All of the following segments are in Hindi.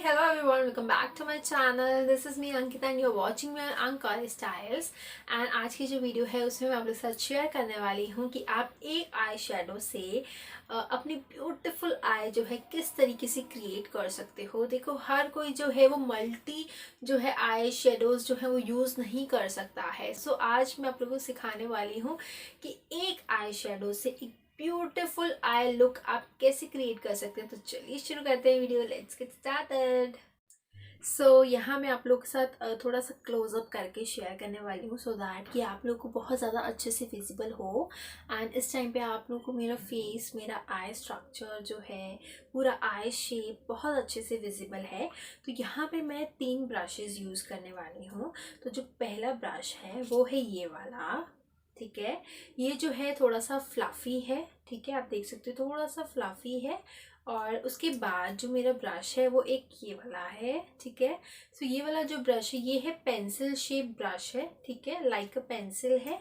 hello everyone, welcome back to my channel. This is me Ankita and you're watching me on Ankgouristyles. And आज की जो वीडियो है उसमें मैं आप लोग के साथ शेयर करने वाली हूँ कि आप एक आई शेडो से अपनी ब्यूटीफुल आई जो है किस तरीके से क्रिएट कर सकते हो। देखो, हर कोई जो है वो मल्टी जो है आई शेडोज जो है वो यूज़ नहीं कर सकता है। सो आज मैं आप लोगों को सिखाने वाली हूँ कि एक आई शेडो से एक ब्यूटीफुल आई लुक आप कैसे क्रिएट कर सकते हैं। तो चलिए शुरू करते हैं वीडियो, लेट्स गेट स्टार्टेड। सो यहाँ मैं आप लोग के साथ थोड़ा सा क्लोजअप करके शेयर करने वाली हूँ सो दैट कि आप लोग को बहुत ज़्यादा अच्छे से विजिबल हो। एंड इस टाइम पे आप लोग को मेरा फेस, मेरा आई स्ट्रक्चर जो है, पूरा आई शेप बहुत अच्छे से विजिबल है। तो यहाँ पे मैं 3 ब्रशेज़ यूज़ करने वाली हूँ। तो जो पहला ब्रश है वो है ये वाला, ठीक है। ये जो है थोड़ा सा फ्लफ़ी है, ठीक है, आप देख सकते हो थोड़ा सा फ्लफ़ी है। और उसके बाद जो मेरा ब्रश है वो एक ये वाला है, ठीक है। सो ये वाला जो ब्रश है ये है पेंसिल शेप ब्रश है, ठीक है, लाइक अ पेंसिल है।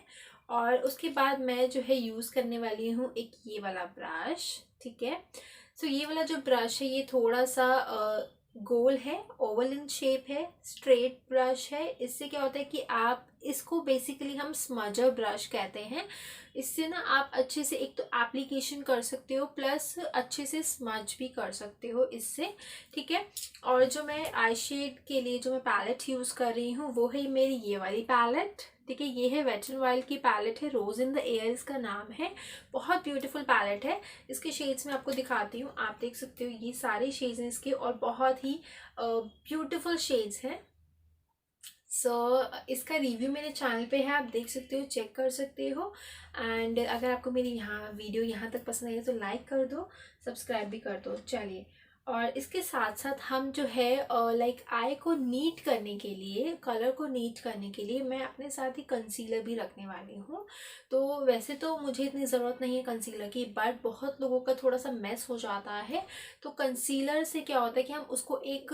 और उसके बाद मैं जो है यूज़ करने वाली हूँ एक ये वाला ब्रश, ठीक है। सो ये वाला जो ब्रश है ये थोड़ा सा गोल है, ओवल इन शेप है, स्ट्रेट ब्रश है। इससे क्या होता है कि आप इसको बेसिकली हम स्मजर ब्रश कहते हैं। इससे ना आप अच्छे से एक तो एप्लीकेशन कर सकते हो प्लस अच्छे से स्मज भी कर सकते हो इससे, ठीक है। और जो मैं आई शेड के लिए जो मैं पैलेट यूज़ कर रही हूँ वो है मेरी ये वाली पैलेट, ठीक है। ये है वेट एंड वाइल्ड की पैलेट है, रोज इन द एयर इसका नाम है। बहुत ब्यूटीफुल पैलेट है। इसके शेड्स में आपको दिखाती हूँ, आप देख सकते हो ये सारे शेड्स हैं इसके और बहुत ही ब्यूटीफुल शेड्स हैं। इसका रिव्यू मेरे चैनल पे है, आप देख सकते हो, चेक कर सकते हो। एंड अगर आपको मेरी वीडियो यहाँ तक पसंद आई है तो लाइक कर दो, सब्सक्राइब भी कर दो। चलिए, और इसके साथ साथ हम जो है लाइक आई को नीट करने के लिए, कलर को नीट करने के लिए मैं अपने साथ ही कंसीलर भी रखने वाली हूँ। तो वैसे तो मुझे इतनी ज़रूरत नहीं है कंसीलर की, बट बहुत लोगों का थोड़ा सा मेस हो जाता है। तो कंसीलर से क्या होता है कि हम उसको एक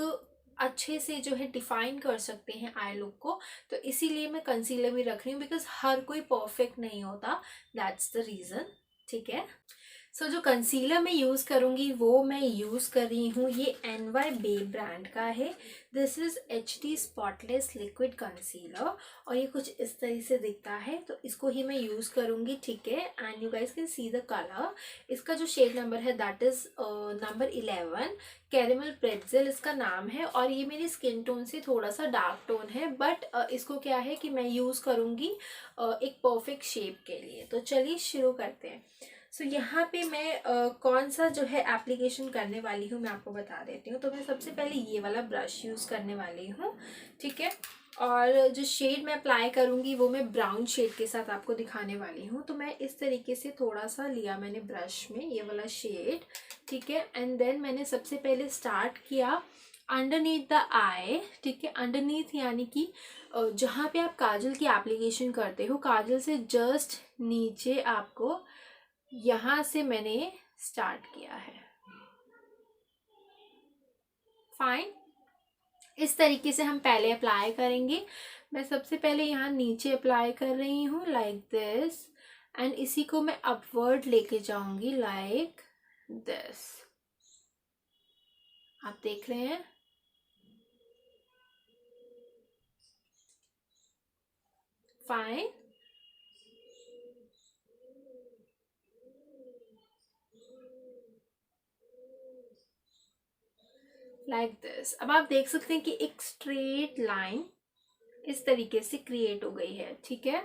अच्छे से जो है डिफाइन कर सकते हैं आई लुक को। तो इसीलिए मैं कंसीलर भी रख रही हूँ, बिकॉज हर कोई परफेक्ट नहीं होता, दैट्स द रीज़न, ठीक है। सो जो कंसीलर मैं यूज़ करूँगी वो मैं यूज़ कर रही हूँ, ये NY बे ब्रांड का है। This is HD spotless liquid concealer और ये कुछ इस तरह से दिखता है। तो इसको ही मैं यूज़ करूँगी, ठीक है। And you guys can see the colour. इसका जो शेड नंबर है that is number 11, caramel pretzel इसका नाम है। और ये मेरी स्किन टोन से थोड़ा सा डार्क टोन है, बट इसको क्या है कि मैं यूज़ करूँगी एक परफेक्ट शेप के लिए। तो चलिए शुरू करते हैं। सो यहाँ पे मैं कौन सा जो है एप्लीकेशन करने वाली हूँ मैं आपको बता देती हूँ। तो मैं सबसे पहले ये वाला ब्रश यूज़ करने वाली हूँ, ठीक है। और जो शेड मैं अप्लाई करूँगी वो मैं ब्राउन शेड के साथ आपको दिखाने वाली हूँ। तो मैं इस तरीके से थोड़ा सा लिया मैंने ब्रश में ये वाला शेड, ठीक है। एंड देन मैंने सबसे पहले स्टार्ट किया अंडरनीथ द आई, ठीक है। अंडरनीथ यानी कि जहाँ पे आप काजल की एप्लीकेशन करते हो, काजल से जस्ट नीचे आपको यहाँ से मैंने स्टार्ट किया है, फाइन। इस तरीके से हम पहले अप्लाई करेंगे। मैं सबसे पहले यहाँ नीचे अप्लाई कर रही हूँ लाइक दिस, एंड इसी को मैं अपवर्ड लेके जाऊंगी लाइक दिस, आप देख रहे हैं, फाइन। Like this. अब आप देख सकते हैं कि एक स्ट्रेट लाइन इस तरीके से क्रिएट हो गई है, ठीक है।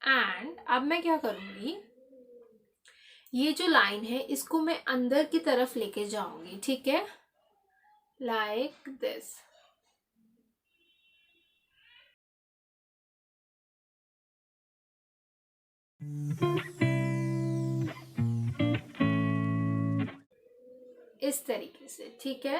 एंड अब मैं क्या करूँगी, ये जो लाइन है इसको मैं अंदर की तरफ लेके जाऊंगी, ठीक है, लाइक दिस। इस तरीके से, ठीक है।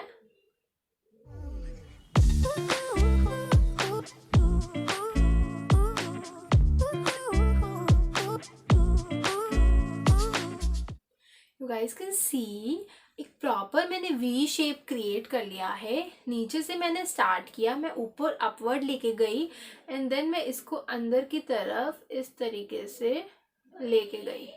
यू गाइस कैन सी एक प्रॉपर मैंने वी शेप क्रिएट कर लिया है। नीचे से मैंने स्टार्ट किया, मैं ऊपर अपवर्ड लेके गई एंड देन मैं इसको अंदर की तरफ इस तरीके से लेके गई।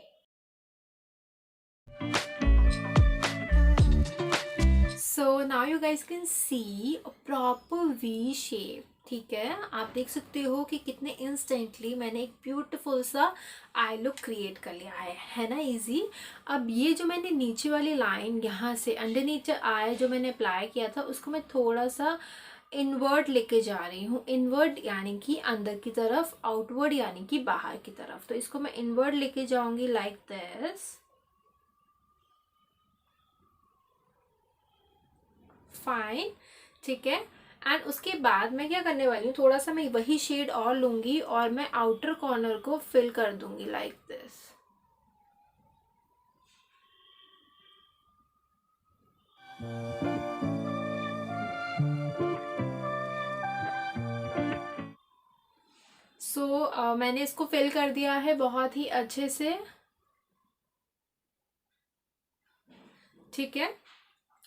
So now you guys can see a proper V shape. ठीक है, आप देख सकते हो कि कितने इंस्टेंटली मैंने एक ब्यूटीफुल सा आई लुक क्रिएट कर लिया है ना, इजी। अब ये जो मैंने नीचे वाली लाइन यहाँ से अंडरनीथ आई जो मैंने अप्लाई किया था उसको मैं थोड़ा सा इनवर्ड लेके जा रही हूँ। इनवर्ड यानी कि अंदर की तरफ, आउटवर्ड यानी कि बाहर की तरफ। तो इसको मैं इनवर्ड लेके जाऊंगी लाइक दिस। फाइन, ठीक है। एंड उसके बाद मैं क्या करने वाली हूँ, थोड़ा सा मैं वही शेड और लूंगी और मैं आउटर कॉर्नर को फिल कर दूंगी लाइक दिस। सो मैंने इसको फिल कर दिया है बहुत ही अच्छे से। ठीक है,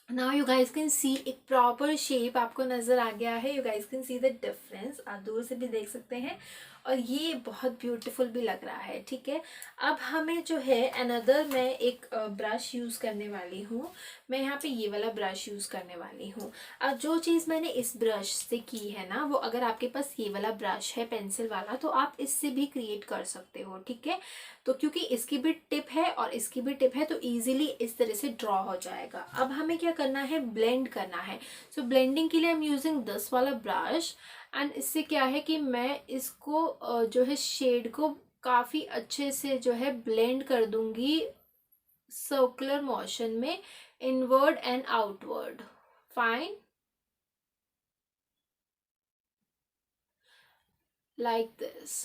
नाउ यू गाइज कैन सी एक प्रॉपर शेप आपको नजर आ गया है। You guys can see the difference, आप दूर से भी देख सकते हैं और ये बहुत ब्यूटीफुल भी लग रहा है। ठीक है, अब हमें जो है अनदर मैं एक ब्रश यूज़ करने वाली हूँ। मैं यहाँ पे ये वाला ब्रश यूज़ करने वाली हूँ। अब जो चीज़ मैंने इस ब्रश से की है ना, वो अगर आपके पास ये वाला ब्रश है पेंसिल वाला तो आप इससे भी क्रिएट कर सकते हो। ठीक है, तो क्योंकि इसकी भी टिप है और इसकी भी टिप है तो इजीली इस तरह से ड्रॉ हो जाएगा। अब हमें क्या करना है, ब्लेंड करना है। सो ब्लेंडिंग के लिए आई एम यूजिंग दिस वाला ब्रश। एंड इससे क्या है कि मैं इसको जो है शेड को काफ़ी अच्छे से जो है ब्लेंड कर दूंगी सर्कुलर मोशन में, inward and outward. Fine, like this.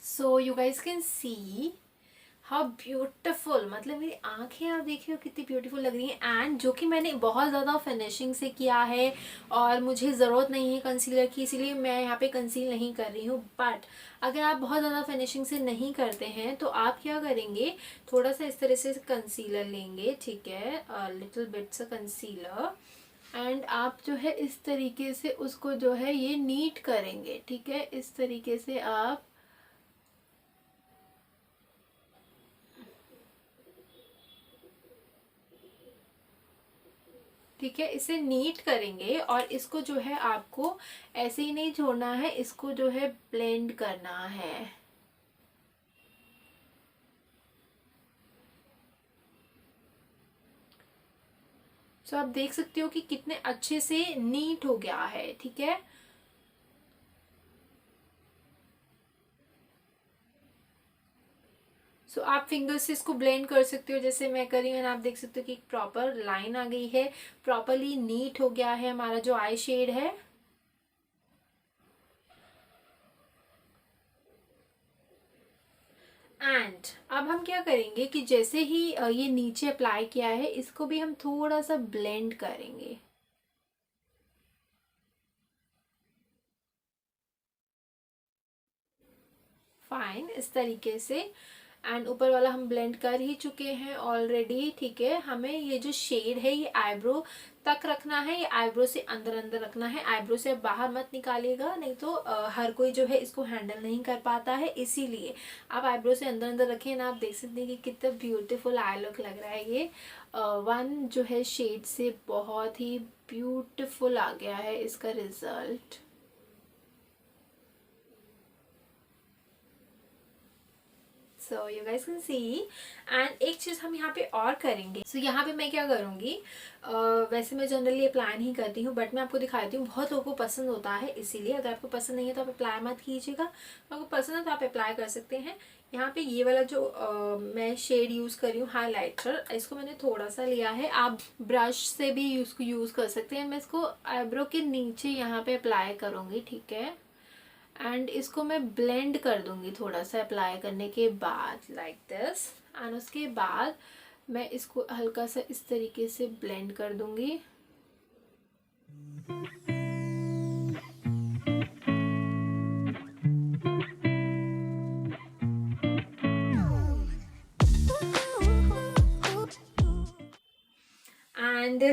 So you guys can see how beautiful, मतलब मेरी आंखें आप देखिए कितनी ब्यूटीफुल लग रही हैं। एंड जो कि मैंने बहुत ज़्यादा फिनिशिंग से किया है और मुझे ज़रूरत नहीं है कंसीलर की, इसीलिए मैं यहाँ पे कंसील नहीं कर रही हूँ। बट अगर आप बहुत ज़्यादा फिनिशिंग से नहीं करते हैं तो आप क्या करेंगे, थोड़ा सा इस तरह से कंसीलर लेंगे। ठीक है, लिटिल बिट सा कंसीलर। एंड आप जो है इस तरीके से उसको जो है ये नीट करेंगे। ठीक है, इस तरीके से आप ठीक है इसे नीट करेंगे और इसको जो है आपको ऐसे ही नहीं छोड़ना है, इसको जो है ब्लेंड करना है। सो आप देख सकते हो कि कितने अच्छे से नीट हो गया है। ठीक है, सो आप फिंगर से इसको ब्लेंड कर सकते हो जैसे मैं कर रही हूँ। आप देख सकते हो कि एक प्रॉपर लाइन आ गई है, प्रॉपरली नीट हो गया है हमारा जो आई शेड है। एंड अब हम क्या करेंगे कि जैसे ही ये नीचे अप्लाई किया है इसको भी हम थोड़ा सा ब्लेंड करेंगे। फाइन, इस तरीके से। एंड ऊपर वाला हम ब्लेंड कर ही चुके हैं ऑलरेडी। ठीक है, हमें ये जो शेड है ये आईब्रो तक रखना है, ये आईब्रो से अंदर अंदर रखना है। आईब्रो से बाहर मत निकालिएगा, नहीं तो हर कोई जो है इसको हैंडल नहीं कर पाता है, इसीलिए आप आईब्रो से अंदर अंदर रखें ना। आप देख सकते हैं कि कितना ब्यूटीफुल आई लुक लग रहा है ये। वन जो है शेड से बहुत ही ब्यूटीफुल आ गया है इसका result. So you guys can see. And एक चीज़ हम यहाँ पे और करेंगे। सो यहाँ पे मैं क्या करूँगी, वैसे मैं जनरली अप्लाई नहीं करती हूँ बट मैं आपको दिखाती हूँ, बहुत लोगों को पसंद होता है, इसीलिए अगर आपको पसंद नहीं है तो आप अप्लाई मत कीजिएगा। आपको पसंद है तो आप अप्लाई कर सकते हैं। यहाँ पे ये वाला जो मैं शेड यूज़ कर रही हूँ हाईलाइटर, इसको मैंने थोड़ा सा लिया है। आप ब्रश से भी इसको यूज़ कर सकते हैं। मैं इसको आईब्रो के नीचे यहाँ पे अप्लाई करूँगी। ठीक है, एंड इसको मैं ब्लेंड कर दूंगी थोड़ा सा अप्लाई करने के बाद लाइक दिस। एंड उसके बाद मैं इसको हल्का सा इस तरीके से ब्लेंड कर दूंगी। एंड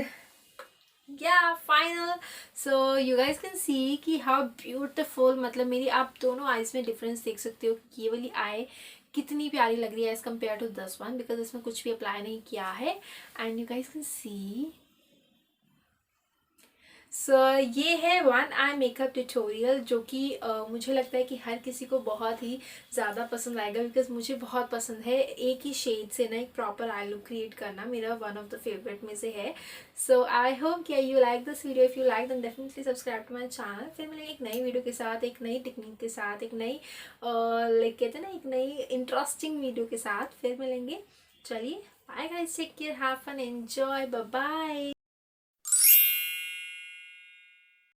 या final. So you guys can सी कि हाउ ब्यूटिफुल, मतलब मेरी आप दोनों आईज में डिफरेंस देख सकते हो कि ये वाली आई कितनी प्यारी लग रही है as compare to this one, because इसमें कुछ भी अप्लाई नहीं किया है. And you guys can see. So ये है वन आई मेकअप ट्यूटोरियल जो कि मुझे लगता है कि हर किसी को बहुत ही ज़्यादा पसंद आएगा, बिकॉज मुझे बहुत पसंद है एक ही शेड से ना एक प्रॉपर आई लुक क्रिएट करना. मेरा वन ऑफ द फेवरेट में से है. सो आई होप कि you like this video. If you like then definitely subscribe to my channel. फिर मिलेंगे एक नई वीडियो के साथ, एक नई टेक्निक के साथ, एक नई लाइक कहते हैं ना एक नई इंटरेस्टिंग वीडियो के साथ फिर मिलेंगे. चलिए bye guys, take care, have fun, enjoy, bye bye.